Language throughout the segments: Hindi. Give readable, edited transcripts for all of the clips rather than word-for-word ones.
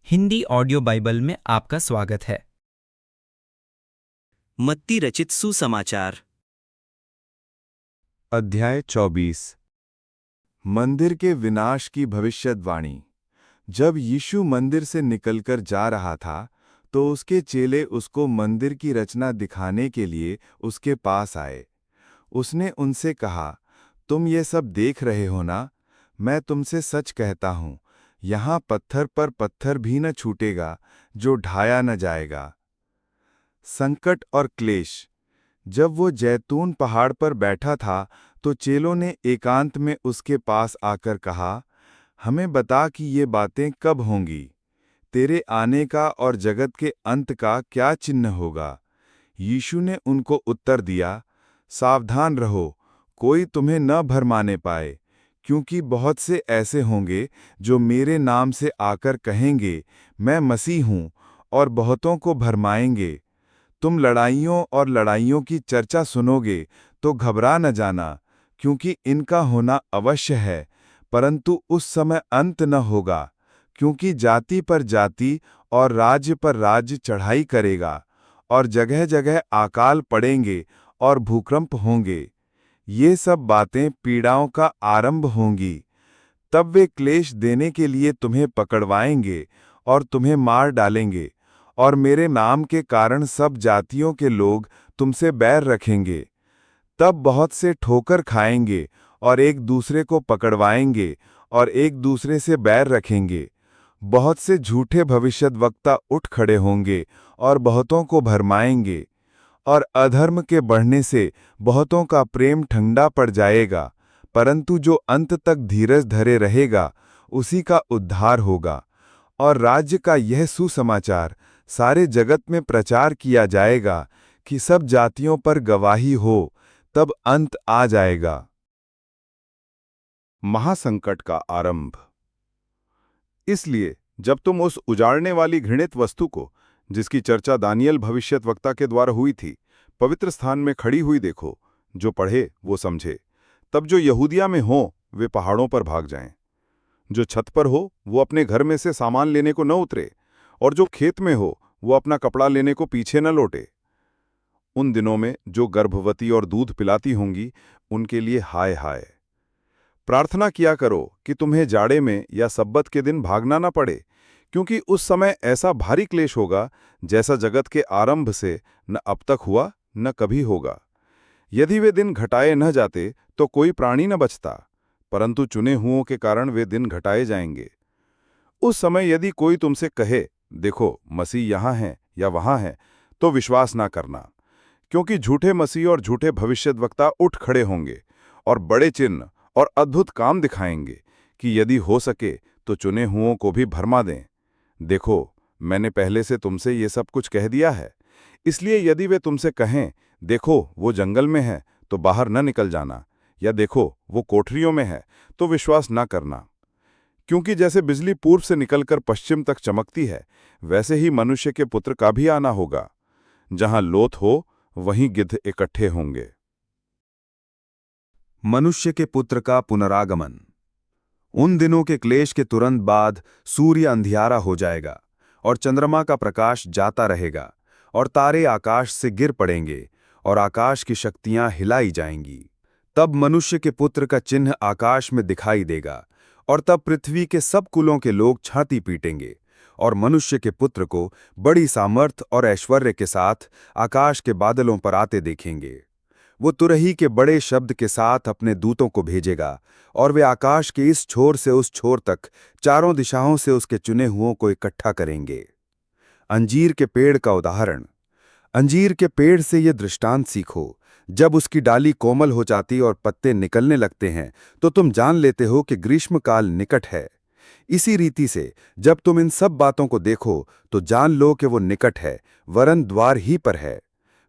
हिंदी ऑडियो बाइबल में आपका स्वागत है। मत्ती रचित सुसमाचार अध्याय 24। मंदिर के विनाश की भविष्यवाणी। जब यीशु मंदिर से निकलकर जा रहा था, तो उसके चेले उसको मंदिर की रचना दिखाने के लिए उसके पास आए। उसने उनसे कहा, तुम ये सब देख रहे हो ना? मैं तुमसे सच कहता हूँ, यहाँ पत्थर पर पत्थर भी न छूटेगा जो ढाया न जाएगा। संकट और क्लेश। जब वो जैतून पहाड़ पर बैठा था, तो चेलों ने एकांत में उसके पास आकर कहा, हमें बता कि ये बातें कब होंगी? तेरे आने का और जगत के अंत का क्या चिन्ह होगा? यीशु ने उनको उत्तर दिया, सावधान रहो, कोई तुम्हें न भरमाने पाए, क्योंकि बहुत से ऐसे होंगे जो मेरे नाम से आकर कहेंगे, मैं मसीह हूँ, और बहुतों को भरमाएंगे। तुम लड़ाइयों और लड़ाइयों की चर्चा सुनोगे तो घबरा न जाना, क्योंकि इनका होना अवश्य है, परंतु उस समय अंत न होगा। क्योंकि जाति पर जाति और राज्य पर राज्य चढ़ाई करेगा, और जगह जगह अकाल पड़ेंगे और भूकंप होंगे। ये सब बातें पीड़ाओं का आरंभ होंगी। तब वे क्लेश देने के लिए तुम्हें पकड़वाएंगे और तुम्हें मार डालेंगे, और मेरे नाम के कारण सब जातियों के लोग तुमसे बैर रखेंगे। तब बहुत से ठोकर खाएंगे और एक दूसरे को पकड़वाएंगे और एक दूसरे से बैर रखेंगे। बहुत से झूठे भविष्यद्वक्ता उठ खड़े होंगे और बहुतों को भरमाएंगे, और अधर्म के बढ़ने से बहुतों का प्रेम ठंडा पड़ जाएगा, परंतु जो अंत तक धीरज धरे रहेगा उसी का उद्धार होगा। और राज्य का यह सुसमाचार सारे जगत में प्रचार किया जाएगा कि सब जातियों पर गवाही हो, तब अंत आ जाएगा। महासंकट का आरंभ। इसलिए जब तुम उस उजाड़ने वाली घृणित वस्तु को, जिसकी चर्चा दानियल भविष्यद्वक्ता के द्वारा हुई थी, पवित्र स्थान में खड़ी हुई देखो, जो पढ़े वो समझे, तब जो यहूदिया में हो वे पहाड़ों पर भाग जाएं। जो छत पर हो वो अपने घर में से सामान लेने को न उतरे, और जो खेत में हो वो अपना कपड़ा लेने को पीछे न लौटे। उन दिनों में जो गर्भवती और दूध पिलाती होंगी, उनके लिए हाय हाय। प्रार्थना किया करो कि तुम्हें जाड़े में या सब्बत के दिन भागना न पड़े, क्योंकि उस समय ऐसा भारी क्लेश होगा जैसा जगत के आरंभ से न अब तक हुआ न कभी होगा। यदि वे दिन घटाए न जाते तो कोई प्राणी न बचता, परंतु चुने हुओं के कारण वे दिन घटाए जाएंगे। उस समय यदि कोई तुमसे कहे, देखो मसीह यहाँ है या वहाँ है, तो विश्वास ना करना, क्योंकि झूठे मसीह और झूठे भविष्यद्वक्ता उठ खड़े होंगे और बड़े चिन्ह और अद्भुत काम दिखाएंगे, कि यदि हो सके तो चुने हुओं को भी भरमा दें। देखो, मैंने पहले से तुमसे ये सब कुछ कह दिया है। इसलिए यदि वे तुमसे कहें, देखो वो जंगल में है, तो बाहर न निकल जाना, या देखो वो कोठरियों में है, तो विश्वास न करना। क्योंकि जैसे बिजली पूर्व से निकलकर पश्चिम तक चमकती है, वैसे ही मनुष्य के पुत्र का भी आना होगा। जहां लोथ हो वहीं गिद्ध इकट्ठे होंगे। मनुष्य के पुत्र का पुनरागमन। उन दिनों के क्लेश के तुरंत बाद सूर्य अंधियारा हो जाएगा और चंद्रमा का प्रकाश जाता रहेगा, और तारे आकाश से गिर पड़ेंगे और आकाश की शक्तियां हिलाई जाएंगी। तब मनुष्य के पुत्र का चिन्ह आकाश में दिखाई देगा, और तब पृथ्वी के सब कुलों के लोग छाती पीटेंगे और मनुष्य के पुत्र को बड़ी सामर्थ और ऐश्वर्य के साथ आकाश के बादलों पर आते देखेंगे। वो तुरही के बड़े शब्द के साथ अपने दूतों को भेजेगा, और वे आकाश के इस छोर से उस छोर तक चारों दिशाओं से उसके चुने हुओं को इकट्ठा करेंगे। अंजीर के पेड़ का उदाहरण। अंजीर के पेड़ से ये दृष्टांत सीखो, जब उसकी डाली कोमल हो जाती और पत्ते निकलने लगते हैं, तो तुम जान लेते हो कि ग्रीष्मकाल निकट है। इसी रीति से जब तुम इन सब बातों को देखो, तो जान लो कि वो निकट है, वरन द्वार ही पर है।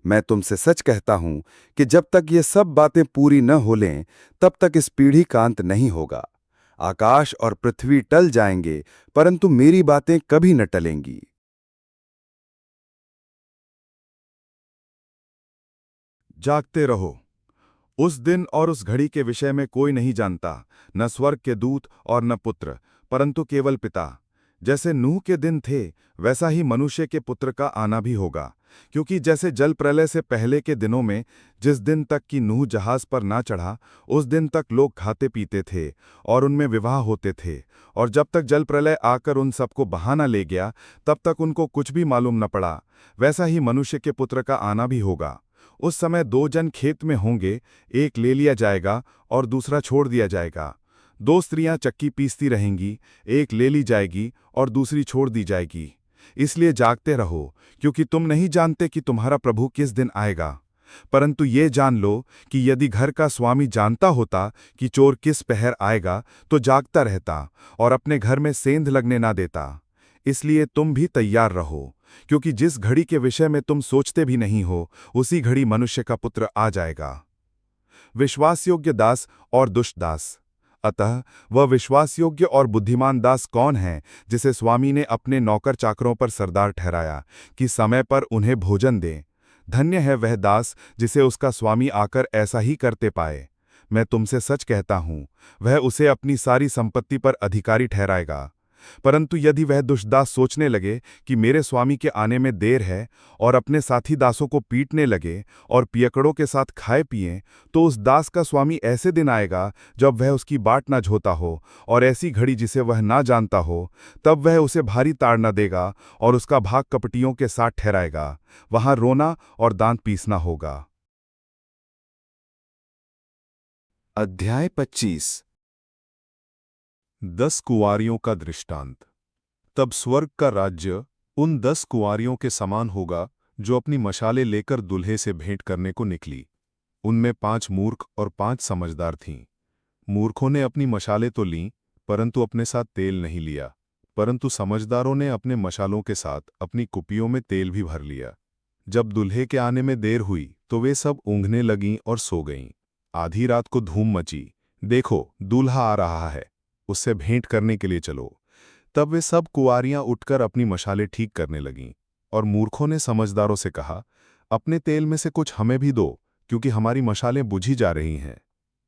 मैं तुमसे सच कहता हूं कि जब तक ये सब बातें पूरी न हो लें, तब तक इस पीढ़ी का अंत नहीं होगा। आकाश और पृथ्वी टल जाएंगे, परंतु मेरी बातें कभी न टलेंगी। जागते रहो। उस दिन और उस घड़ी के विषय में कोई नहीं जानता, न स्वर्ग के दूत और न पुत्र, परंतु केवल पिता। जैसे नूह के दिन थे वैसा ही मनुष्य के पुत्र का आना भी होगा। क्योंकि जैसे जल प्रलय से पहले के दिनों में जिस दिन तक कि नूह जहाज पर ना चढ़ा उस दिन तक लोग खाते पीते थे और उनमें विवाह होते थे, और जब तक जल प्रलय आकर उन सबको बहा न ले गया तब तक उनको कुछ भी मालूम न पड़ा, वैसा ही मनुष्य के पुत्र का आना भी होगा। उस समय 2 जन खेत में होंगे, एक ले लिया जाएगा और दूसरा छोड़ दिया जाएगा। 2 स्त्रियां चक्की पीसती रहेंगी, एक ले ली जाएगी और दूसरी छोड़ दी जाएगी। इसलिए जागते रहो, क्योंकि तुम नहीं जानते कि तुम्हारा प्रभु किस दिन आएगा। परंतु ये जान लो कि यदि घर का स्वामी जानता होता कि चोर किस पहर आएगा तो जागता रहता और अपने घर में सेंध लगने ना देता। इसलिए तुम भी तैयार रहो, क्योंकि जिस घड़ी के विषय में तुम सोचते भी नहीं हो उसी घड़ी मनुष्य का पुत्र आ जाएगा। विश्वासयोग्य दास और दुष्ट दास। अतः वह विश्वासयोग्य और बुद्धिमान दास कौन है जिसे स्वामी ने अपने नौकर चाकरों पर सरदार ठहराया कि समय पर उन्हें भोजन दें। धन्य है वह दास जिसे उसका स्वामी आकर ऐसा ही करते पाए। मैं तुमसे सच कहता हूं, वह उसे अपनी सारी संपत्ति पर अधिकारी ठहराएगा। परंतु यदि वह दुष्ट दास सोचने लगे कि मेरे स्वामी के आने में देर है और अपने साथी दासों को पीटने लगे और पियकड़ों के साथ खाए पिए, तो उस दास का स्वामी ऐसे दिन आएगा जब वह उसकी बाट न जोता हो और ऐसी घड़ी जिसे वह ना जानता हो, तब वह उसे भारी ताड़ना देगा और उसका भाग कपटियों के साथ ठहराएगा। वहां रोना और दांत पीसना होगा। अध्याय 25। 10 कुंवारियों का दृष्टांत। तब स्वर्ग का राज्य उन 10 कुंवारियों के समान होगा जो अपनी मशालें लेकर दूल्हे से भेंट करने को निकली। उनमें 5 मूर्ख और 5 समझदार थीं। मूर्खों ने अपनी मशालें तो लीं, परंतु अपने साथ तेल नहीं लिया, परंतु समझदारों ने अपने मशालों के साथ अपनी कुपियों में तेल भी भर लिया। जब दूल्हे के आने में देर हुई तो वे सब ऊँघने लगीं और सो गईं। आधी रात को धूम मची, देखो दूल्हा आ रहा है, उससे भेंट करने के लिए चलो। तब वे सब कुंवारियां उठकर अपनी मशालें ठीक करने लगीं। और मूर्खों ने समझदारों से कहा, अपने तेल में से कुछ हमें भी दो, क्योंकि हमारी मशालें बुझी जा रही हैं।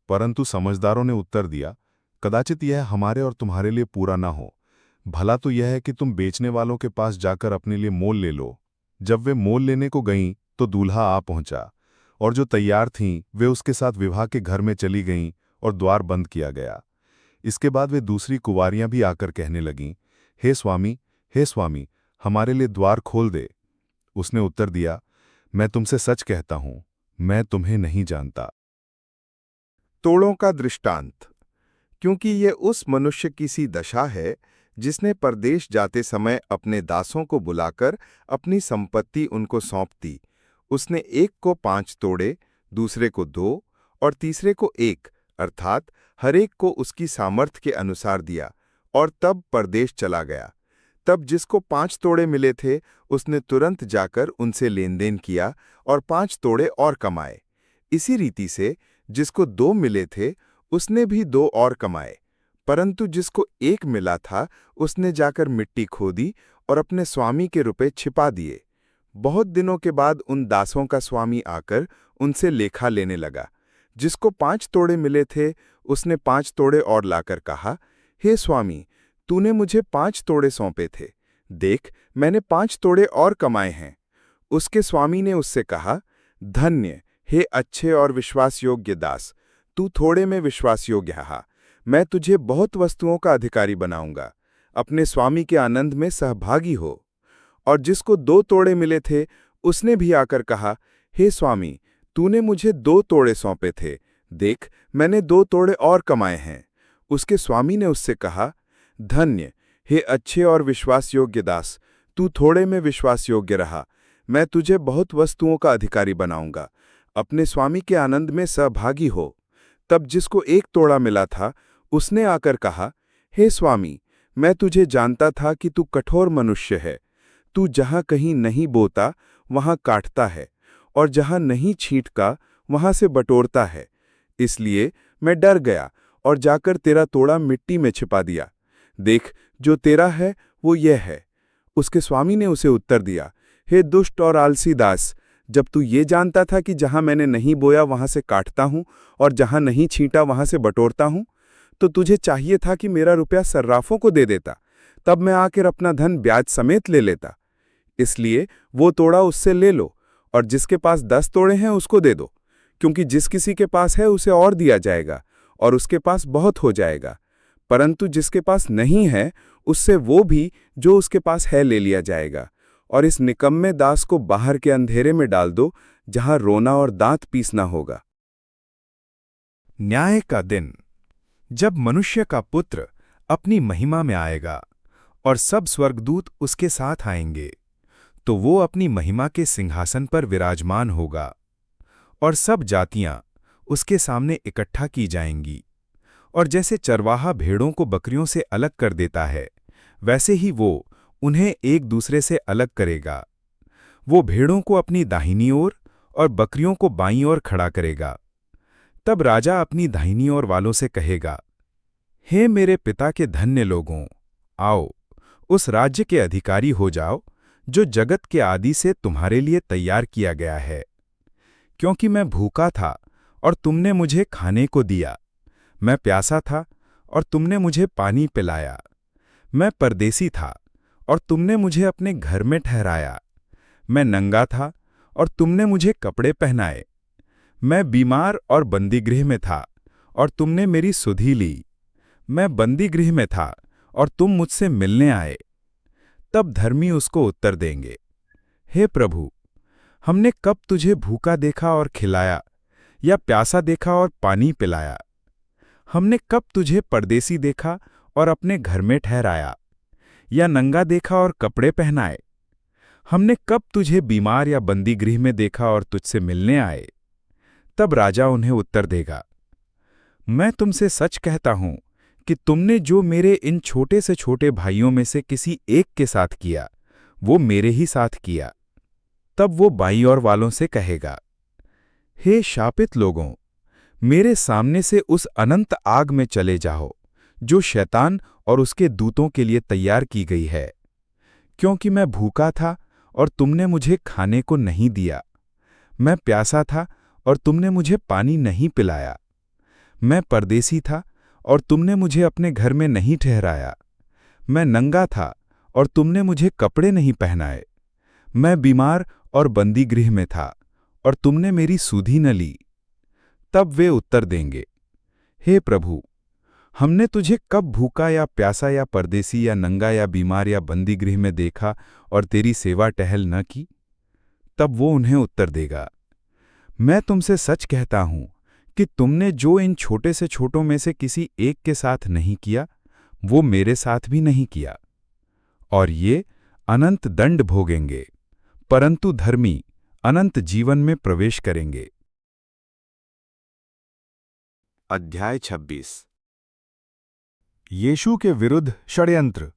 परंतु समझदारों ने उत्तर दिया, कदाचित यह हमारे और तुम्हारे लिए पूरा ना हो। भला तो यह है कि तुम बेचने वालों के पास जाकर अपने लिए मोल ले लो। जब वे मोल लेने को गईं तो दूल्हा आ पहुंचा, और जो तैयार थीं वे उसके साथ विवाह के घर में चली गईं और द्वार बंद किया गया। इसके बाद वे दूसरी कुंवारियां भी आकर कहने लगीं, हे स्वामी, हमारे लिए द्वार खोल दे। उसने उत्तर दिया, मैं तुमसे सच कहता हूं, मैं तुम्हें नहीं जानता। तोड़ों का दृष्टांत। क्योंकि ये उस मनुष्य की सी दशा है जिसने परदेश जाते समय अपने दासों को बुलाकर अपनी संपत्ति उनको सौंप दी। उसने एक को 5 तोड़े, दूसरे को 2 और तीसरे को 1, अर्थात हर एक को उसकी सामर्थ्य के अनुसार दिया, और तब परदेश चला गया। तब जिसको 5 तोड़े मिले थे उसने तुरंत जाकर उनसे लेन देन किया और 5 तोड़े और कमाए। इसी रीति से जिसको 2 मिले थे उसने भी 2 और कमाए। परंतु जिसको 1 मिला था उसने जाकर मिट्टी खोदी और अपने स्वामी के रुपए छिपा दिए। बहुत दिनों के बाद उन दासों का स्वामी आकर उनसे लेखा लेने लगा। जिसको 5 तोड़े मिले थे उसने 5 तोड़े और लाकर कहा, हे स्वामी, तूने मुझे 5 तोड़े सौंपे थे, देख मैंने 5 तोड़े और कमाए हैं। उसके स्वामी ने उससे कहा, धन्य हे अच्छे और विश्वासयोग्य दास, तू थोड़े में विश्वासयोग्य रहा, मैं तुझे बहुत वस्तुओं का अधिकारी बनाऊंगा, अपने स्वामी के आनंद में सहभागी हो। और जिसको 2 तोड़े मिले थे उसने भी आकर कहा, हे स्वामी, तूने मुझे 2 तोड़े सौंपे थे, देख मैंने 2 तोड़े और कमाए हैं। उसके स्वामी ने उससे कहा, धन्य हे अच्छे और विश्वासयोग्य दास, तू थोड़े में विश्वासयोग्य रहा, मैं तुझे बहुत वस्तुओं का अधिकारी बनाऊंगा, अपने स्वामी के आनंद में सहभागी हो। तब जिसको 1 तोड़ा मिला था उसने आकर कहा, हे स्वामी, मैं तुझे जानता था कि तू कठोर मनुष्य है। तू जहाँ कहीं नहीं बोता वहाँ काटता है, और जहाँ नहीं छींटता वहाँ से बटोरता है। इसलिए मैं डर गया और जाकर तेरा तोड़ा मिट्टी में छिपा दिया। देख, जो तेरा है वो यह है। उसके स्वामी ने उसे उत्तर दिया, हे दुष्ट और आलसी दास, जब तू ये जानता था कि जहाँ मैंने नहीं बोया वहाँ से काटता हूँ और जहाँ नहीं छींटा वहाँ से बटोरता हूँ, तो तुझे चाहिए था कि मेरा रुपया सर्राफों को दे देता, तब मैं आकर अपना धन ब्याज समेत ले लेता। इसलिए वो तोड़ा उससे ले लो, और जिसके पास 10 तोड़े हैं उसको दे दो, क्योंकि जिस किसी के पास है उसे और दिया जाएगा और उसके पास बहुत हो जाएगा, परंतु जिसके पास नहीं है उससे वो भी जो उसके पास है ले लिया जाएगा। और इस निकम्मे दास को बाहर के अंधेरे में डाल दो, जहां रोना और दांत पीसना होगा। न्याय का दिन, जब मनुष्य का पुत्र अपनी महिमा में आएगा और सब स्वर्गदूत उसके साथ आएंगे, तो वो अपनी महिमा के सिंहासन पर विराजमान होगा और सब जातियां उसके सामने इकट्ठा की जाएंगी। और जैसे चरवाहा भेड़ों को बकरियों से अलग कर देता है, वैसे ही वो उन्हें एक दूसरे से अलग करेगा। वो भेड़ों को अपनी दाहिनी ओर और बकरियों को बाईं ओर खड़ा करेगा। तब राजा अपनी दाहिनी ओर वालों से कहेगा, हे मेरे पिता के धन्य लोगों, आओ, उस राज्य के अधिकारी हो जाओ जो जगत के आदि से तुम्हारे लिए तैयार किया गया है। क्योंकि मैं भूखा था और तुमने मुझे खाने को दिया, मैं प्यासा था और तुमने मुझे पानी पिलाया, मैं परदेसी था और तुमने मुझे अपने घर में ठहराया, मैं नंगा था और तुमने मुझे कपड़े पहनाए, मैं बीमार और बंदीगृह में था और तुमने मेरी सुधि ली, मैं बंदीगृह में था और तुम मुझसे मिलने आए। तब धर्मी उसको उत्तर देंगे, हे प्रभु, हमने कब तुझे भूखा देखा और खिलाया, या प्यासा देखा और पानी पिलाया? हमने कब तुझे परदेसी देखा और अपने घर में ठहराया, या नंगा देखा और कपड़े पहनाए? हमने कब तुझे बीमार या बंदीगृह में देखा और तुझसे मिलने आए? तब राजा उन्हें उत्तर देगा, मैं तुमसे सच कहता हूं कि तुमने जो मेरे इन छोटे से छोटे भाइयों में से किसी एक के साथ किया, वो मेरे ही साथ किया। तब वो बाईं ओर वालों से कहेगा, हे शापित लोगों, मेरे सामने से उस अनंत आग में चले जाओ जो शैतान और उसके दूतों के लिए तैयार की गई है। क्योंकि मैं भूखा था और तुमने मुझे खाने को नहीं दिया, मैं प्यासा था और तुमने मुझे पानी नहीं पिलाया, मैं परदेसी था और तुमने मुझे अपने घर में नहीं ठहराया, मैं नंगा था और तुमने मुझे कपड़े नहीं पहनाए, मैं बीमार और बंदीगृह में था और तुमने मेरी सुधि न ली। तब वे उत्तर देंगे, हे प्रभु, हमने तुझे कब भूखा या प्यासा या परदेसी या नंगा या बीमार या बंदीगृह में देखा और तेरी सेवा टहल न की? तब वो उन्हें उत्तर देगा, मैं तुमसे सच कहता हूं कि तुमने जो इन छोटे से छोटों में से किसी एक के साथ नहीं किया, वो मेरे साथ भी नहीं किया। और ये अनंत दंड भोगेंगे, परंतु धर्मी अनंत जीवन में प्रवेश करेंगे। अध्याय 26। यीशु के विरुद्ध षड्यंत्र।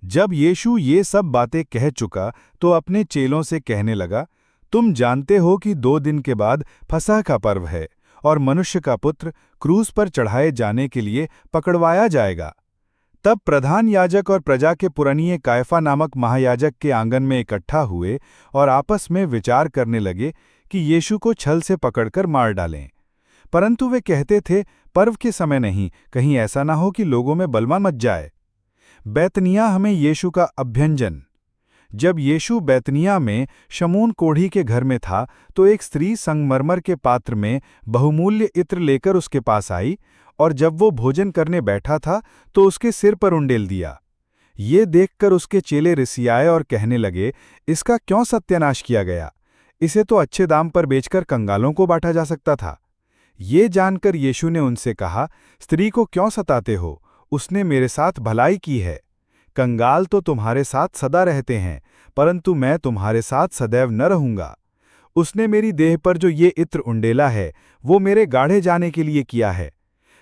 जब यीशु ये सब बातें कह चुका तो अपने चेलों से कहने लगा, तुम जानते हो कि 2 दिन के बाद फसह का पर्व है और मनुष्य का पुत्र क्रूस पर चढ़ाए जाने के लिए पकड़वाया जाएगा। तब प्रधान याजक और प्रजा के पुरनिये कायफा नामक महायाजक के आंगन में इकट्ठा हुए और आपस में विचार करने लगे कि यीशु को छल से पकड़कर मार डालें। परंतु वे कहते थे, पर्व के समय नहीं, कहीं ऐसा ना हो कि लोगों में बलवा मच जाए। बैतनिया हमें यीशु का अभ्यंजन। जब यीशु बैतनिया में शमून कोढ़ी के घर में था, तो एक स्त्री संगमरमर के पात्र में बहुमूल्य इत्र लेकर उसके पास आई, और जब वो भोजन करने बैठा था तो उसके सिर पर उंडेल दिया। ये देखकर उसके चेले रिसियाए और कहने लगे, इसका क्यों सत्यानाश किया गया? इसे तो अच्छे दाम पर बेचकर कंगालों को बांटा जा सकता था। ये जानकर यीशु ने उनसे कहा, स्त्री को क्यों सताते हो? उसने मेरे साथ भलाई की है। कंगाल तो तुम्हारे साथ सदा रहते हैं, परंतु मैं तुम्हारे साथ सदैव न रहूंगा। उसने मेरी देह पर जो ये इत्र उंडेला है, वो मेरे गाढ़े जाने के लिए किया है।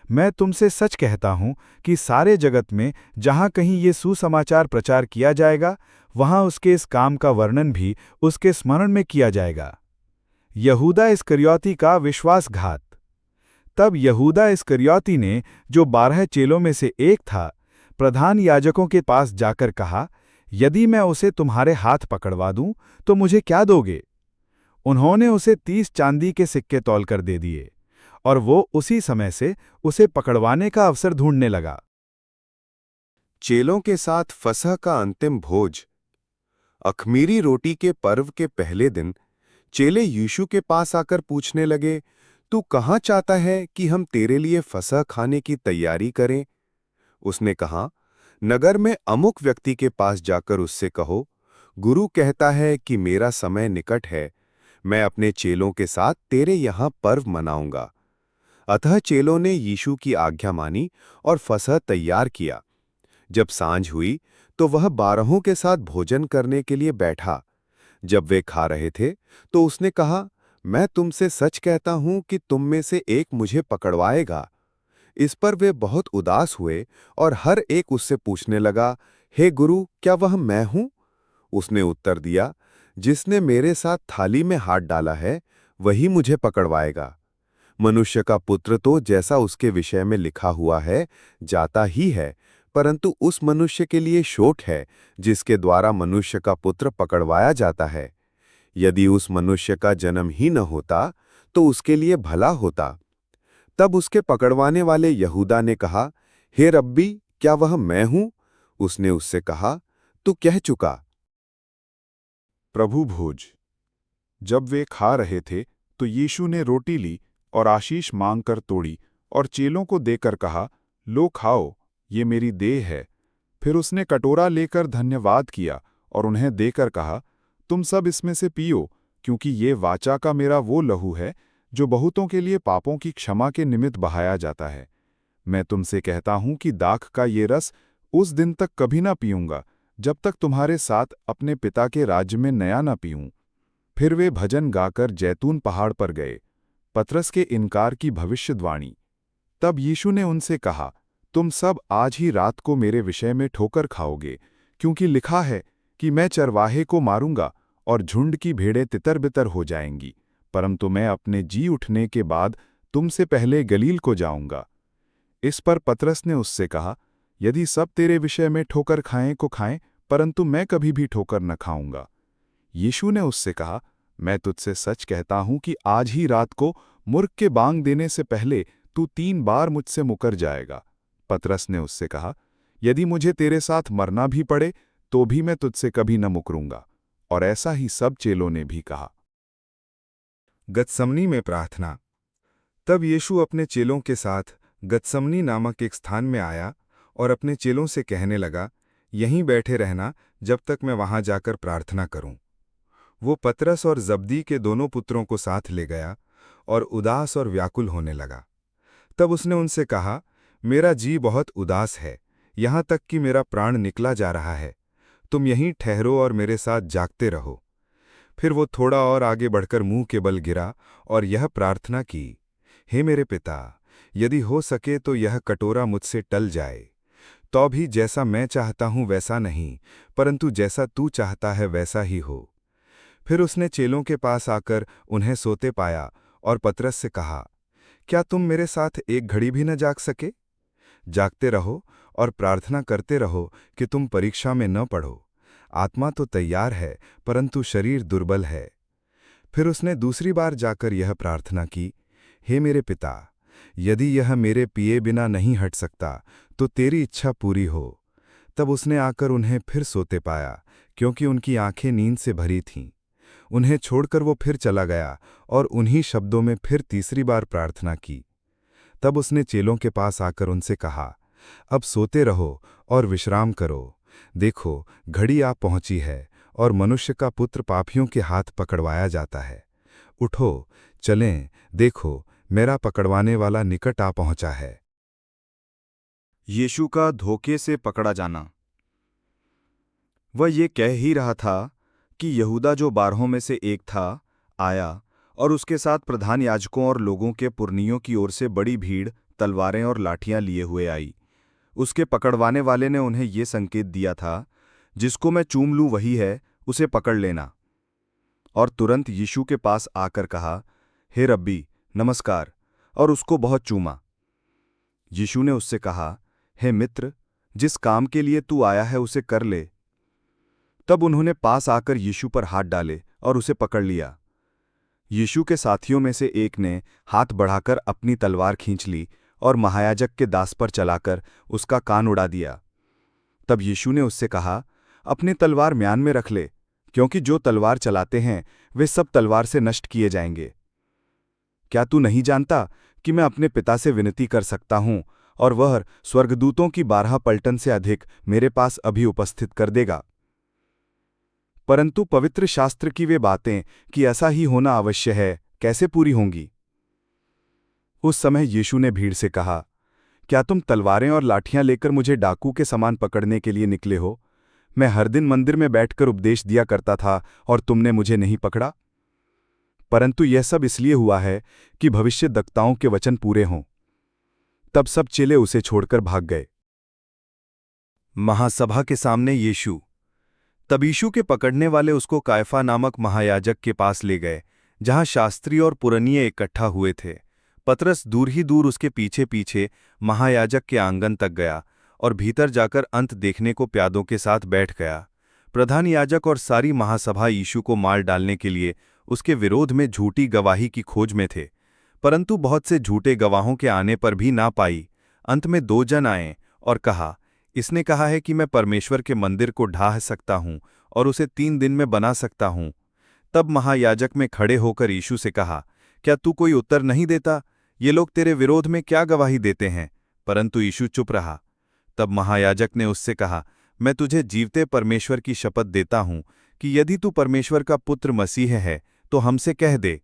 मैं तुमसे सच कहता हूं कि सारे जगत में जहां कहीं ये सुसमाचार प्रचार किया जाएगा, वहां उसके इस काम का वर्णन भी उसके स्मरण में किया जाएगा। यहूदा इस्करियोती का विश्वासघात। तब यहूदा इस्करियोती ने, जो 12 चेलों में से एक था, प्रधान याजकों के पास जाकर कहा, यदि मैं उसे तुम्हारे हाथ पकड़वा दूं तो मुझे क्या दोगे? उन्होंने उसे 30 चांदी के सिक्के तौलकर दे दिए, और वो उसी समय से उसे पकड़वाने का अवसर ढूंढने लगा। चेलों के साथ फसह का अंतिम भोज। अख़मीरी रोटी के पर्व के पहले दिन चेले यीशु के पास आकर पूछने लगे, तू कहाँ चाहता है कि हम तेरे लिए फसह खाने की तैयारी करें? उसने कहा, नगर में अमुक व्यक्ति के पास जाकर उससे कहो, गुरु कहता है कि मेरा समय निकट है, मैं अपने चेलों के साथ तेरे यहाँ पर्व मनाऊंगा। अतः चेलों ने यीशु की आज्ञा मानी और फसह तैयार किया। जब सांझ हुई तो वह 12 के साथ भोजन करने के लिए बैठा। जब वे खा रहे थे तो उसने कहा, मैं तुमसे सच कहता हूं कि तुम में से एक मुझे पकड़वाएगा। इस पर वे बहुत उदास हुए और हर एक उससे पूछने लगा, हे गुरु, क्या वह मैं हूं? उसने उत्तर दिया, जिसने मेरे साथ थाली में हाथ डाला है वही मुझे पकड़वाएगा। मनुष्य का पुत्र तो जैसा उसके विषय में लिखा हुआ है जाता ही है, परंतु उस मनुष्य के लिए शोक है जिसके द्वारा मनुष्य का पुत्र पकड़वाया जाता है। यदि उस मनुष्य का जन्म ही न होता तो उसके लिए भला होता। तब उसके पकड़वाने वाले यहूदा ने कहा, हे रब्बी, क्या वह मैं हूं? उसने उससे कहा, तू कह चुका। प्रभु भोज। जब वे खा रहे थे तो यीशु ने रोटी ली और आशीष मांगकर तोड़ी और चेलों को देकर कहा, लो खाओ, ये मेरी देह है। फिर उसने कटोरा लेकर धन्यवाद किया और उन्हें देकर कहा, तुम सब इसमें से पियो, क्योंकि ये वाचा का मेरा वो लहू है जो बहुतों के लिए पापों की क्षमा के निमित्त बहाया जाता है। मैं तुमसे कहता हूं कि दाख का ये रस उस दिन तक कभी ना पीऊंगा जब तक तुम्हारे साथ अपने पिता के राज्य में नया ना पीऊं। फिर वे भजन गाकर जैतून पहाड़ पर गए। पतरस के इनकार की भविष्यवाणी। तब यीशु ने उनसे कहा, तुम सब आज ही रात को मेरे विषय में ठोकर खाओगे, क्योंकि लिखा है कि मैं चरवाहे को मारूंगा और झुंड की भेड़ें तितर-बितर हो जाएंगी, परंतु मैं अपने जी उठने के बाद तुमसे पहले गलील को जाऊंगा। इस पर पतरस ने उससे कहा, यदि सब तेरे विषय में ठोकर खाएं को खाएं, परंतु मैं कभी भी ठोकर न खाऊंगा। यीशु ने उससे कहा, मैं तुझसे सच कहता हूं कि आज ही रात को मुर्ग के बांग देने से पहले तू 3 बार मुझसे मुकर जाएगा। पतरस ने उससे कहा, यदि मुझे तेरे साथ मरना भी पड़े तो भी मैं तुझसे कभी न मुकरूंगा। और ऐसा ही सब चेलों ने भी कहा। गतसमनी में प्रार्थना। तब यीशु अपने चेलों के साथ गतसमनी नामक एक स्थान में आया और अपने चेलों से कहने लगा, यहीं बैठे रहना जब तक मैं वहां जाकर प्रार्थना करूं। वो पतरस और जब्दी के दोनों पुत्रों को साथ ले गया और उदास और व्याकुल होने लगा। तब उसने उनसे कहा, मेरा जी बहुत उदास है, यहाँ तक कि मेरा प्राण निकला जा रहा है। तुम यहीं ठहरो और मेरे साथ जागते रहो। फिर वो थोड़ा और आगे बढ़कर मुंह के बल गिरा और यह प्रार्थना की, हे मेरे पिता, यदि हो सके तो यह कटोरा मुझसे टल जाए। तो भी जैसा मैं चाहता हूं वैसा नहीं, परंतु जैसा तू चाहता है वैसा ही हो। फिर उसने चेलों के पास आकर उन्हें सोते पाया और पतरस से कहा, क्या तुम मेरे साथ एक घड़ी भी न जाग सके? जागते रहो और प्रार्थना करते रहो कि तुम परीक्षा में न पड़ो। आत्मा तो तैयार है, परंतु शरीर दुर्बल है। फिर उसने दूसरी बार जाकर यह प्रार्थना की, हे मेरे पिता, यदि यह मेरे पिए बिना नहीं हट सकता तो तेरी इच्छा पूरी हो। तब उसने आकर उन्हें फिर सोते पाया, क्योंकि उनकी आंखें नींद से भरी थीं। उन्हें छोड़कर वो फिर चला गया और उन्हीं शब्दों में फिर तीसरी बार प्रार्थना की। तब उसने चेलों के पास आकर उनसे कहा, अब सोते रहो और विश्राम करो। देखो, घड़ी आ पहुंची है और मनुष्य का पुत्र पापियों के हाथ पकड़वाया जाता है। उठो, चलें, देखो, मेरा पकड़वाने वाला निकट आ पहुंचा है। यीशु का धोखे से पकड़ा जाना। वह ये कह ही रहा था कि यहूदा, जो 12 में से एक था, आया और उसके साथ प्रधान याजकों और लोगों के पुरनियों की ओर से बड़ी भीड़ तलवारें और लाठियां लिए हुए आई। उसके पकड़वाने वाले ने उन्हें ये संकेत दिया था, जिसको मैं चूम लूं वही है, उसे पकड़ लेना। और तुरंत यीशु के पास आकर कहा, हे रब्बी, नमस्कार, और उसको बहुत चूमा। यीशु ने उससे कहा, हे मित्र, जिस काम के लिए तू आया है उसे कर ले। तब उन्होंने पास आकर यीशु पर हाथ डाले और उसे पकड़ लिया। यीशु के साथियों में से एक ने हाथ बढ़ाकर अपनी तलवार खींच ली और महायाजक के दास पर चलाकर उसका कान उड़ा दिया। तब यीशु ने उससे कहा, अपने तलवार म्यान में रख ले, क्योंकि जो तलवार चलाते हैं वे सब तलवार से नष्ट किए जाएंगे। क्या तू नहीं जानता कि मैं अपने पिता से विनती कर सकता हूं और वह स्वर्गदूतों की 12 पलटन से अधिक मेरे पास अभी उपस्थित कर देगा? परंतु पवित्र शास्त्र की वे बातें कि ऐसा ही होना आवश्य है कैसे पूरी होंगी? उस समय यीशु ने भीड़ से कहा, क्या तुम तलवारें और लाठियां लेकर मुझे डाकू के समान पकड़ने के लिए निकले हो? मैं हर दिन मंदिर में बैठकर उपदेश दिया करता था और तुमने मुझे नहीं पकड़ा। परंतु यह सब इसलिए हुआ है कि भविष्यद्वक्ताओं के वचन पूरे हों। तब सब चेले उसे छोड़कर भाग गए। महासभा के सामने यीशु। तब यीशु के पकड़ने वाले उसको कायफा नामक महायाजक के पास ले गए, जहां शास्त्री और पुरनिये इकट्ठा हुए थे। पतरस दूर ही दूर उसके पीछे पीछे महायाजक के आंगन तक गया और भीतर जाकर अंत देखने को प्यादों के साथ बैठ गया। प्रधान याजक और सारी महासभा यीशु को मार डालने के लिए उसके विरोध में झूठी गवाही की खोज में थे, परंतु बहुत से झूठे गवाहों के आने पर भी ना पाई। अंत में 2 जन आए और कहा, इसने कहा है कि मैं परमेश्वर के मंदिर को ढाह सकता हूं और उसे 3 दिन में बना सकता हूं। तब महायाजक में खड़े होकर यीशु से कहा, क्या तू कोई उत्तर नहीं देता? ये लोग तेरे विरोध में क्या गवाही देते हैं? परंतु यीशु चुप रहा। तब महायाजक ने उससे कहा, मैं तुझे जीवते परमेश्वर की शपथ देता हूं कि यदि तू परमेश्वर का पुत्र मसीह है तो हमसे कह दे।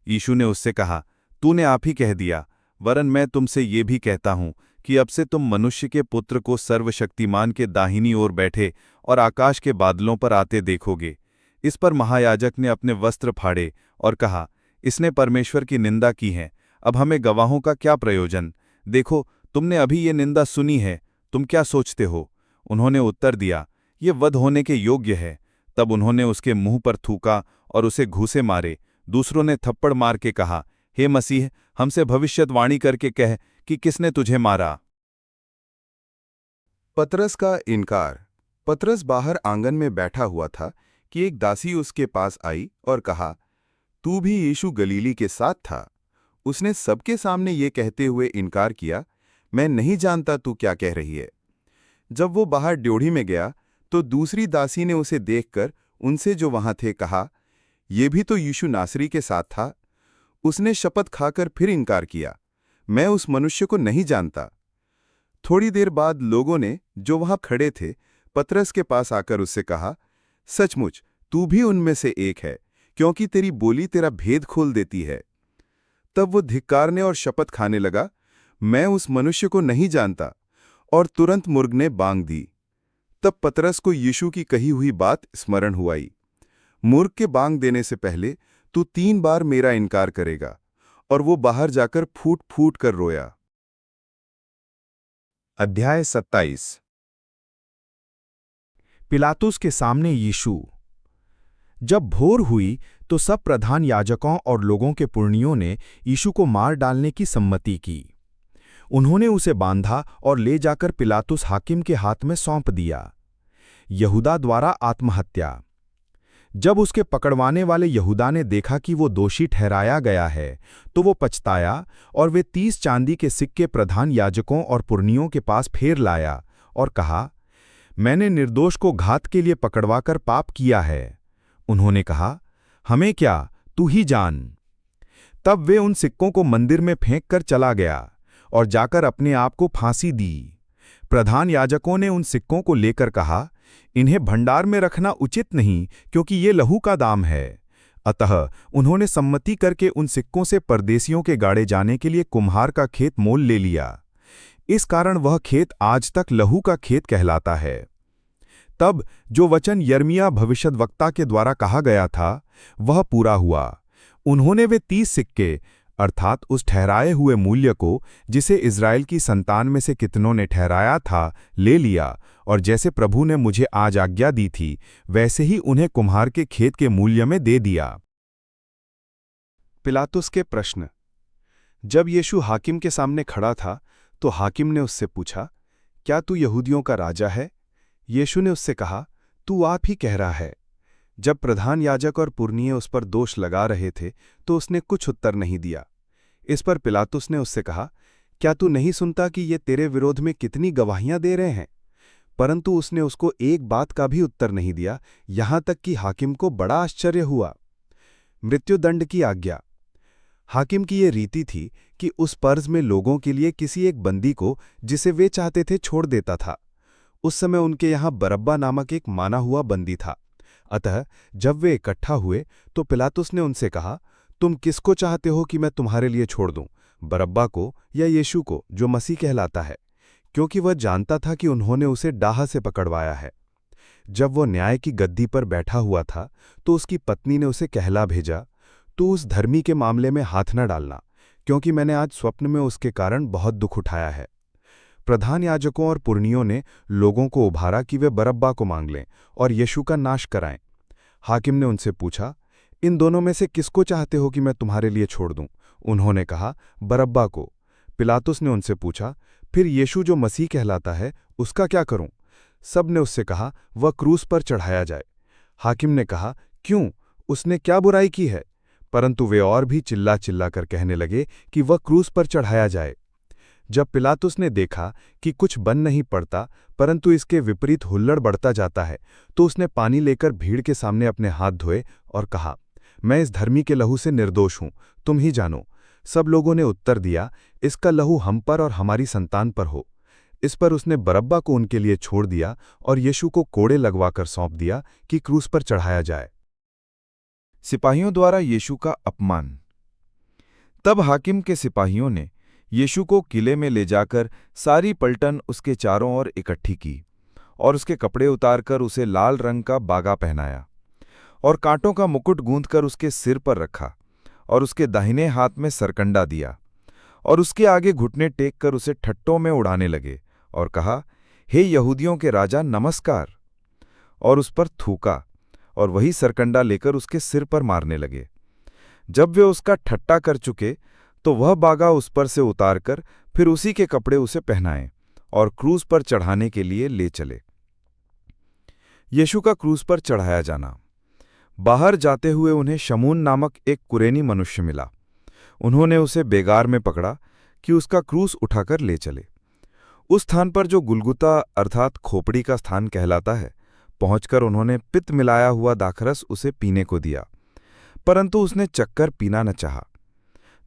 यीशु ने उससे कहा, तूने आप ही कह दिया, वरन मैं तुमसे ये भी कहता हूं कि अब से तुम मनुष्य के पुत्र को सर्वशक्तिमान के दाहिनी ओर बैठे और आकाश के बादलों पर आते देखोगे। इस पर महायाजक ने अपने वस्त्र फाड़े और कहा, इसने परमेश्वर की निंदा की है, अब हमें गवाहों का क्या प्रयोजन? देखो, तुमने अभी ये निंदा सुनी है, तुम क्या सोचते हो? उन्होंने उत्तर दिया, ये वध होने के योग्य है। तब उन्होंने उसके मुंह पर थूका और उसे घूसे मारे। दूसरों ने थप्पड़ मार के कहा, हे मसीह, हमसे भविष्यद्वाणी करके कह कि किसने तुझे मारा? पतरस का इनकार। पतरस बाहर आंगन में बैठा हुआ था कि एक दासी उसके पास आई और कहा, तू भी यीशु गलीली के साथ था। उसने सबके सामने ये कहते हुए इनकार किया, मैं नहीं जानता तू क्या कह रही है। जब वो बाहर ड्योढ़ी में गया तो दूसरी दासी ने उसे देखकर उनसे जो वहां थे कहा, ये भी तो यीशु नासरी के साथ था। उसने शपथ खाकर फिर इनकार किया, मैं उस मनुष्य को नहीं जानता। थोड़ी देर बाद लोगों ने जो वहां खड़े थे पतरस के पास आकर उससे कहा, सचमुच तू भी उनमें से एक है, क्योंकि तेरी बोली तेरा भेद खोल देती है। तब वो धिक्कारने और शपथ खाने लगा, मैं उस मनुष्य को नहीं जानता, और तुरंत मुर्ग ने बांग दी। तब पतरस को यीशु की कही हुई बात स्मरण हुई, मुर्ग के बांग देने से पहले तू 3 बार मेरा इनकार करेगा। और वो बाहर जाकर फूट फूट कर रोया। अध्याय 27। पिलातुस के सामने यीशु। जब भोर हुई तो सब प्रधान याजकों और लोगों के पुरनियों ने यीशु को मार डालने की सम्मति की। उन्होंने उसे बांधा और ले जाकर पिलातुस हाकिम के हाथ में सौंप दिया। यहूदा द्वारा आत्महत्या। जब उसके पकड़वाने वाले यहूदा ने देखा कि वो दोषी ठहराया गया है, तो वो पछताया और वे 30 चांदी के सिक्के प्रधान याजकों और पुरनियों के पास फेर लाया और कहा, मैंने निर्दोष को घात के लिए पकड़वाकर पाप किया है। उन्होंने कहा, हमें क्या, तू ही जान। तब वे उन सिक्कों को मंदिर में फेंक कर चला गया और जाकर अपने आप को फांसी दी। प्रधान याजकों ने उन सिक्कों को लेकर कहा, इन्हें भंडार में रखना उचित नहीं, क्योंकि ये लहू का दाम है। अतः उन्होंने सम्मति करके उन सिक्कों से परदेशियों के गाड़े जाने के लिए कुम्हार का खेत मोल ले लिया। इस कारण वह खेत आज तक लहू का खेत कहलाता है। तब जो वचन यिर्मयाह भविष्यद्वक्ता के द्वारा कहा गया था, वह पूरा हुआ। उन्होंने वे 30 सिक्के अर्थात उस ठहराए हुए मूल्य को, जिसे इज़राइल की संतान में से कितनों ने ठहराया था, ले लिया, और जैसे प्रभु ने मुझे आज आज्ञा दी थी, वैसे ही उन्हें कुम्हार के खेत के मूल्य में दे दिया। पिलातुस के प्रश्न। जब यीशु हाकिम के सामने खड़ा था, तो हाकिम ने उससे पूछा, क्या तू यहूदियों का राजा है? यीशु ने उससे कहा, तू आप ही कह रहा है। जब प्रधान याजक और पुरनिये उस पर दोष लगा रहे थे, तो उसने कुछ उत्तर नहीं दिया। इस पर पिलातुस ने उससे कहा, क्या तू नहीं सुनता कि ये तेरे विरोध में कितनी गवाहियां दे रहे हैं? परंतु उसने उसको एक बात का भी उत्तर नहीं दिया, यहां तक कि हाकिम को बड़ा आश्चर्य हुआ। मृत्युदंड की आज्ञा। हाकिम की ये रीति थी कि उस पर्ज में लोगों के लिए किसी एक बंदी को, जिसे वे चाहते थे, छोड़ देता था। उस समय उनके यहाँ बरब्बा नामक एक माना हुआ बंदी था। अतः जब वे इकट्ठा हुए तो पिलातुस ने उनसे कहा, तुम किसको चाहते हो कि मैं तुम्हारे लिए छोड़ दूं, बरब्बा को या यीशु को, जो मसीह कहलाता है? क्योंकि वह जानता था कि उन्होंने उसे डाह से पकड़वाया है। जब वो न्याय की गद्दी पर बैठा हुआ था तो उसकी पत्नी ने उसे कहला भेजा, तू उस धर्मी के मामले में हाथ न डालना, क्योंकि मैंने आज स्वप्न में उसके कारण बहुत दुख उठाया है। प्रधान याजकों और पुरनियों ने लोगों को उभारा कि वे बरब्बा को मांग लें और यीशु का नाश कराएं। हाकिम ने उनसे पूछा, इन दोनों में से किसको चाहते हो कि मैं तुम्हारे लिए छोड़ दूं? उन्होंने कहा, बरब्बा को। पिलातुस ने उनसे पूछा, फिर यीशु जो मसीह कहलाता है, उसका क्या करूं? सब ने उससे कहा, वह क्रूस पर चढ़ाया जाए। हाकिम ने कहा, क्यों, उसने क्या बुराई की है? परंतु वे और भी चिल्ला चिल्ला कर कहने लगे कि वह क्रूस पर चढ़ाया जाए। जब पिलातुस ने देखा कि कुछ बन नहीं पड़ता परंतु इसके विपरीत हुल्लड़ बढ़ता जाता है, तो उसने पानी लेकर भीड़ के सामने अपने हाथ धोए और कहा, मैं इस धर्मी के लहू से निर्दोष हूं, तुम ही जानो। सब लोगों ने उत्तर दिया, इसका लहू हम पर और हमारी संतान पर हो। इस पर उसने बरब्बा को उनके लिए छोड़ दिया और यीशु को कोड़े लगवाकर सौंप दिया कि क्रूस पर चढ़ाया जाए। सिपाहियों द्वारा यीशु का अपमान। तब हाकिम के सिपाहियों ने यीशु को किले में ले जाकर सारी पलटन उसके चारों ओर इकट्ठी की और उसके कपड़े उतारकर उसे लाल रंग का बागा पहनाया और कांटों का मुकुट गूंथकर उसके सिर पर रखा और उसके दाहिने हाथ में सरकंडा दिया और उसके आगे घुटने टेक कर उसे ठट्टों में उड़ाने लगे और कहा, हे यहूदियों के राजा, नमस्कार, और उस पर थूका और वही सरकंडा लेकर उसके सिर पर मारने लगे। जब वे उसका ठट्टा कर चुके तो वह बागा उस पर से उतारकर फिर उसी के कपड़े उसे पहनाए और क्रूस पर चढ़ाने के लिए ले चले। यीशु का क्रूस पर चढ़ाया जाना। बाहर जाते हुए उन्हें शमून नामक एक कुरेनी मनुष्य मिला। उन्होंने उसे बेगार में पकड़ा कि उसका क्रूस उठाकर ले चले। उस स्थान पर जो गुलगुता अर्थात खोपड़ी का स्थान कहलाता है, पहुंचकर उन्होंने पित्त मिलाया हुआ दाखरस उसे पीने को दिया, परंतु उसने चक्कर पीना न चाहा।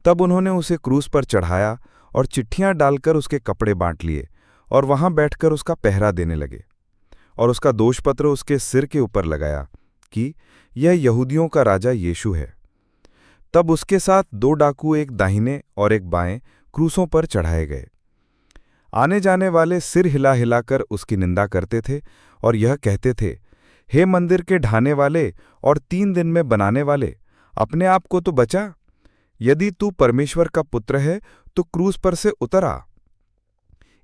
तब उन्होंने उसे क्रूस पर चढ़ाया और चिट्ठियां डालकर उसके कपड़े बांट लिए और वहां बैठकर उसका पहरा देने लगे और उसका दोषपत्र उसके सिर के ऊपर लगाया कि यह यहूदियों का राजा यीशु है। तब उसके साथ 2 डाकू, एक दाहिने और एक बाएं, क्रूसों पर चढ़ाए गए। आने जाने वाले सिर हिला हिलाकर उसकी निंदा करते थे और यह कहते थे, हे मंदिर के ढाने वाले और 3 दिन में बनाने वाले, अपने आप को तो बचा। यदि तू परमेश्वर का पुत्र है तो क्रूस पर से उतर आ।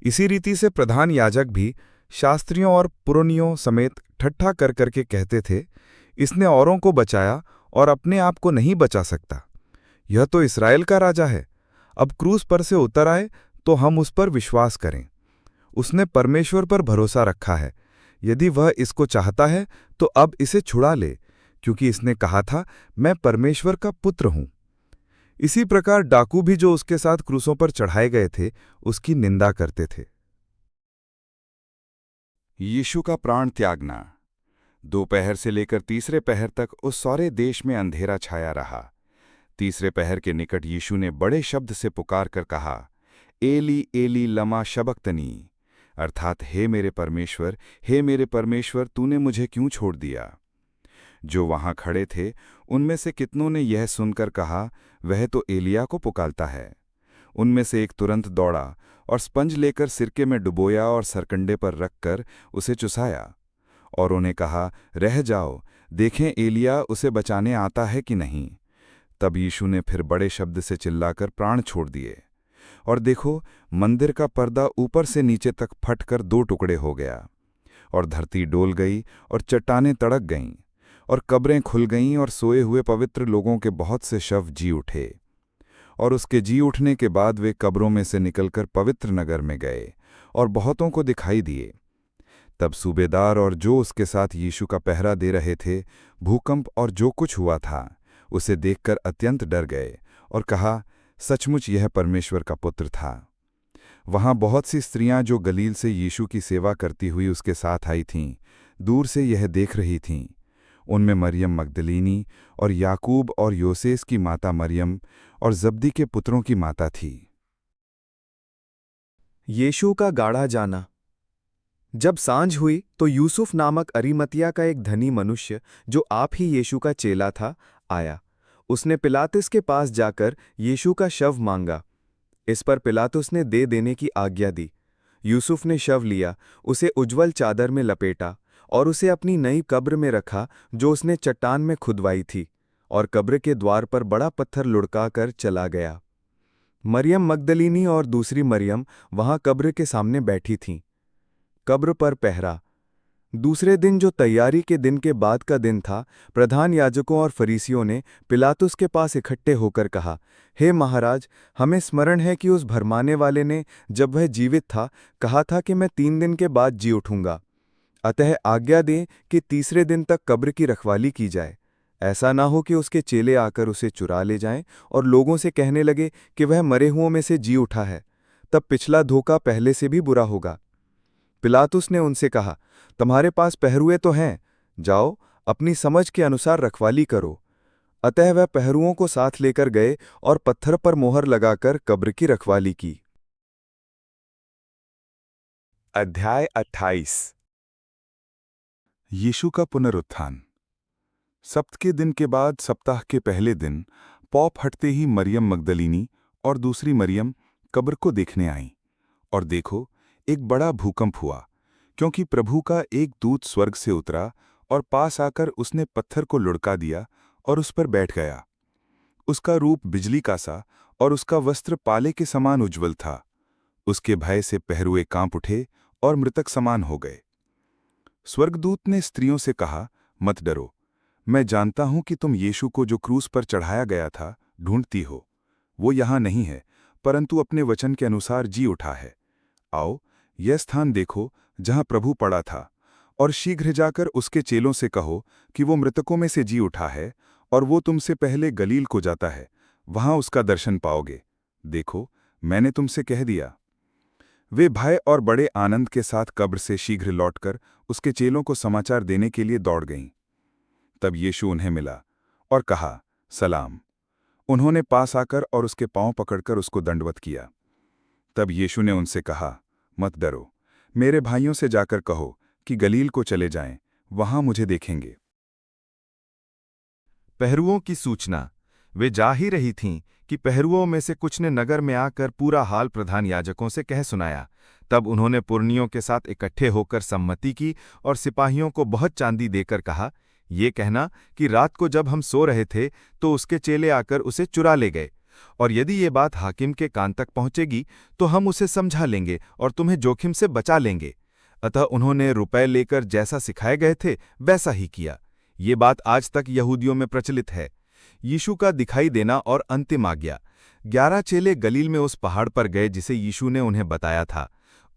इसी रीति से प्रधान याजक भी शास्त्रियों और पुरोनियों समेत ठट्ठा कर करके कहते थे, इसने औरों को बचाया और अपने आप को नहीं बचा सकता। यह तो इस्राएल का राजा है। अब क्रूस पर से उतर आए तो हम उस पर विश्वास करें। उसने परमेश्वर पर भरोसा रखा है। यदि वह इसको चाहता है तो अब इसे छुड़ा ले, क्योंकि इसने कहा था, मैं परमेश्वर का पुत्र हूं। इसी प्रकार डाकू भी जो उसके साथ क्रूसों पर चढ़ाए गए थे, उसकी निंदा करते थे। यीशु का प्राण त्यागना। दोपहर से लेकर तीसरे पहर तक उस सारे देश में अंधेरा छाया रहा। तीसरे पहर के निकट यीशु ने बड़े शब्द से पुकार कर कहा, एली एली लमा शबक्तनी, अर्थात हे मेरे परमेश्वर, तूने मुझे क्यों छोड़ दिया। जो वहां खड़े थे उनमें से कितनों ने यह सुनकर कहा, वह तो एलिया को पुकारता है। उनमें से एक तुरंत दौड़ा और स्पंज लेकर सिरके में डुबोया और सरकंडे पर रखकर उसे चुसाया और उन्हें कहा, रह जाओ, देखें एलिया उसे बचाने आता है कि नहीं। तब यीशु ने फिर बड़े शब्द से चिल्लाकर प्राण छोड़ दिए और देखो, मंदिर का पर्दा ऊपर से नीचे तक फटकर 2 टुकड़े हो गया और धरती डोल गई और चट्टानें तड़क गईं और कब्रें खुल गईं और सोए हुए पवित्र लोगों के बहुत से शव जी उठे। और उसके जी उठने के बाद वे कब्रों में से निकलकर पवित्र नगर में गए और बहुतों को दिखाई दिए। तब सूबेदार और जो उसके साथ यीशु का पहरा दे रहे थे, भूकंप और जो कुछ हुआ था उसे देखकर अत्यंत डर गए और कहा, सचमुच यह परमेश्वर का पुत्र था। वहां बहुत सी स्त्रियां जो गलील से यीशु की सेवा करती हुई उसके साथ आई थीं, दूर से यह देख रही थीं। उनमें मरियम मगदलीनी और याकूब और योसेस की माता मरियम और जब्दी के पुत्रों की माता थी। यीशु का गाढ़ा जाना। जब सांझ हुई तो यूसुफ नामक अरीमतिया का एक धनी मनुष्य, जो आप ही यीशु का चेला था, आया। उसने पिलातुस के पास जाकर यीशु का शव मांगा। इस पर पिलातुस ने दे देने की आज्ञा दी। यूसुफ ने शव लिया, उसे उज्ज्वल चादर में लपेटा और उसे अपनी नई कब्र में रखा जो उसने चट्टान में खुदवाई थी, और कब्र के द्वार पर बड़ा पत्थर लुढ़का कर चला गया। मरियम मगदलीनी और दूसरी मरियम वहां कब्र के सामने बैठी थीं। कब्र पर पहरा। दूसरे दिन, जो तैयारी के दिन के बाद का दिन था, प्रधान याजकों और फरीसियों ने पिलातुस के पास इकट्ठे होकर कहा, हे महाराज, हमें स्मरण है कि उस भरमाने वाले ने, जब वह जीवित था, कहा था कि मैं 3 दिन के बाद जी उठूंगा। अतः आज्ञा दें कि तीसरे दिन तक कब्र की रखवाली की जाए। ऐसा ना हो कि उसके चेले आकर उसे चुरा ले जाएं और लोगों से कहने लगे कि वह मरे हुओं में से जी उठा है। तब पिछला धोखा पहले से भी बुरा होगा। पिलातुस ने उनसे कहा, तुम्हारे पास पहरुए तो हैं, जाओ अपनी समझ के अनुसार रखवाली करो। अतः वह पहरुओं को साथ लेकर गए और पत्थर पर मोहर लगाकर कब्र की रखवाली की। अध्याय 28। यीशु का पुनरुत्थान। सप्त के दिन के बाद सप्ताह के पहले दिन पौ फटते ही मरियम मगदलीनी और दूसरी मरियम कब्र को देखने आईं। और देखो, एक बड़ा भूकंप हुआ, क्योंकि प्रभु का एक दूत स्वर्ग से उतरा और पास आकर उसने पत्थर को लुढ़का दिया और उस पर बैठ गया। उसका रूप बिजली का सा और उसका वस्त्र पाले के समान उज्ज्वल था। उसके भय से पहरुए कांप उठे और मृतक समान हो गए। स्वर्गदूत ने स्त्रियों से कहा, मत डरो, मैं जानता हूं कि तुम यीशु को जो क्रूस पर चढ़ाया गया था ढूंढती हो। वो यहां नहीं है, परंतु अपने वचन के अनुसार जी उठा है। आओ, यह स्थान देखो जहां प्रभु पड़ा था, और शीघ्र जाकर उसके चेलों से कहो कि वो मृतकों में से जी उठा है, और वो तुमसे पहले गलील को जाता है, वहां उसका दर्शन पाओगे। देखो, मैंने तुमसे कह दिया। वे भय और बड़े आनंद के साथ कब्र से शीघ्र लौटकर उसके चेलों को समाचार देने के लिए दौड़ गईं। तब यीशु उन्हें मिला और कहा, सलाम। उन्होंने पास आकर और उसके पांव पकड़कर उसको दंडवत किया। तब यीशु ने उनसे कहा, मत डरो, मेरे भाइयों से जाकर कहो कि गलील को चले जाएं, वहां मुझे देखेंगे। पहरुओं की सूचना। वे जा ही रही थीं कि पहरुओं में से कुछ ने नगर में आकर पूरा हाल प्रधान याजकों से कह सुनाया। तब उन्होंने पुरनियों के साथ इकट्ठे होकर सम्मति की और सिपाहियों को बहुत चांदी देकर कहा, ये कहना कि रात को जब हम सो रहे थे तो उसके चेले आकर उसे चुरा ले गए, और यदि ये बात हाकिम के कान तक पहुंचेगी तो हम उसे समझा लेंगे और तुम्हें जोखिम से बचा लेंगे। अतः उन्होंने रुपए लेकर जैसा सिखाए गए थे वैसा ही किया। ये बात आज तक यहूदियों में प्रचलित है। यीशु का दिखाई देना और अंतिम आज्ञा। 11 चेले गलील में उस पहाड़ पर गए जिसे यीशु ने उन्हें बताया था।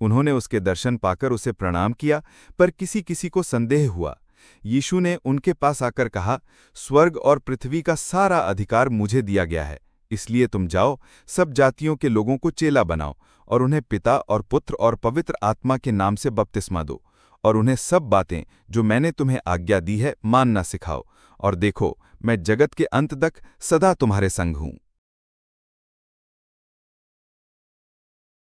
उन्होंने उसके दर्शन पाकर उसे प्रणाम किया, पर किसी किसी को संदेह हुआ। यीशु ने उनके पास आकर कहा, स्वर्ग और पृथ्वी का सारा अधिकार मुझे दिया गया है, इसलिए तुम जाओ, सब जातियों के लोगों को चेला बनाओ और उन्हें पिता और पुत्र और पवित्र आत्मा के नाम से बपतिस्मा दो, और उन्हें सब बातें जो मैंने तुम्हें आज्ञा दी है मानना सिखाओ। और देखो, मैं जगत के अंत तक सदा तुम्हारे संग हूं।